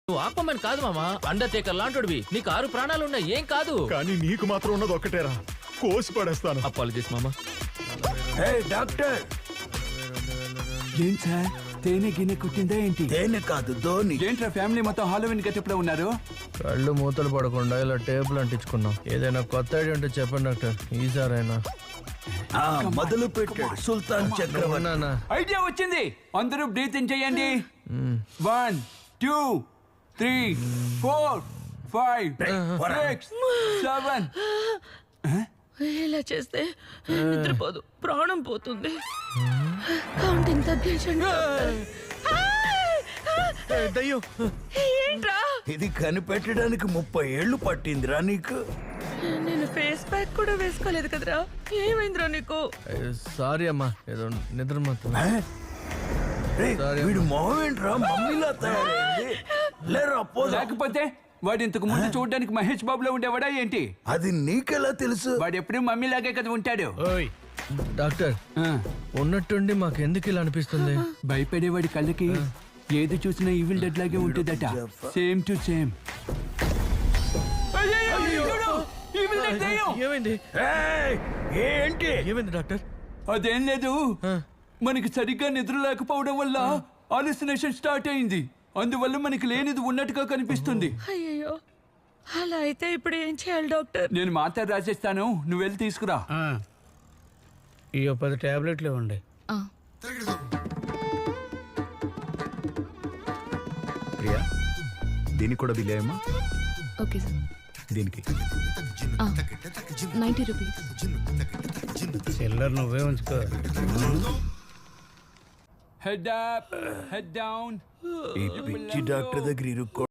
నువ్వు ఆక్వామన్ కాదు మామా, అండర్టేకర్ లాంటివి. నీకు 6 ప్రాణాలున్నాయి, ఏం కాదు. కానీ నీకు మాత్రం ఉన్నది ఒక్కటేరా, కోసి పడేస్తాను. అపాలజీస్ మామా. డాక్టర్ ఏంటి సార్, తేనె గిన్నె కుట్టిందా ఏంటి? తేనె కాదు ధోని. ఏంట్రా ఫ్యామిలీ మొత్తం హాలోవిన్ గెటప్లో ఉన్నారు? కళ్ళు మూతలు పడకుండా ఇలా టేబుల్ అంటించుకున్నాం. ఏదైనా కొత్త ఐడియా ఉంటే చెప్పండి డాక్టర్, ఈసారైనా. మొదలు పెట్టాడు సుల్తాన్ చక్రవర్తి. ఐడియా వచ్చింది. అందరూ బ్రీత్ ఇన్ చేయండి. 1 2 3 4 5 6 7. ఇలా చేస్తే నిద్రపోదు, ప్రాణం పోతుంది. కౌంటింగ్ తగ్గించండి. ఏంట్రా ఇది కనిపెట్టడానికి 30 ఏళ్లు పట్టిందిరా నీకు. నేను ఫేస్ ప్యాక్ కూడా వేసుకోలేదు కదరా, ఏమైందిరా నీకు? సారీ అమ్మా, ఏదో నిద్ర మాత్రం. వీడు మొహం ఏంట్రా మమ్మీలా తయారైంది. లేరా పోదా. లేకపోతే వాడు ఇంతకు ముందు చూడడానికి మహేష్ బాబులో ఉండేవాడా ఏంటి? అది నీకెలా తెలుసు? వాడు ఎప్పుడు మమ్మీ లాగే కదా ఉంటాడు. డాక్టర్, ఉన్నట్టుండి మాకు ఎందుకు ఇలా అనిపిస్తుంది? భయపడేవాడి కళ్ళకి ఏది చూసినా ఈవిల్ డెడ్ లాగే ఉంటుందట. Same to same. ఏమైంది? ఏంటి? ఏమైంది డాక్టర్? అదేం లేదు, మనకి సరిగ్గా నిద్ర లేకపోవడం వల్ల హాలుసినేషన్ స్టార్ట్ అయింది. అందువల్ల మనకి లేనిది ఉన్నట్టుగా కనిపిస్తుంది. అయ్యో, అలా అయితే ఇప్పుడు ఏం చేయాలి డాక్టర్? నేను మాత్ర రాసేస్తాను, నువ్వు వెళ్ళి తీసుకురా. ఈ 10 టాబ్లెట్లు ఇవ్వండి. ప్రియా, దీనికి కూడా బిల్ అయ్యమ్మా. Okay sir. దీనికి 90 రూపీస్. చిల్లర నువ్వే ఉంచుకో. Head up, head down. ఈ పిచ్చి డాక్టర్ దగ్గర ఇరుక్కో.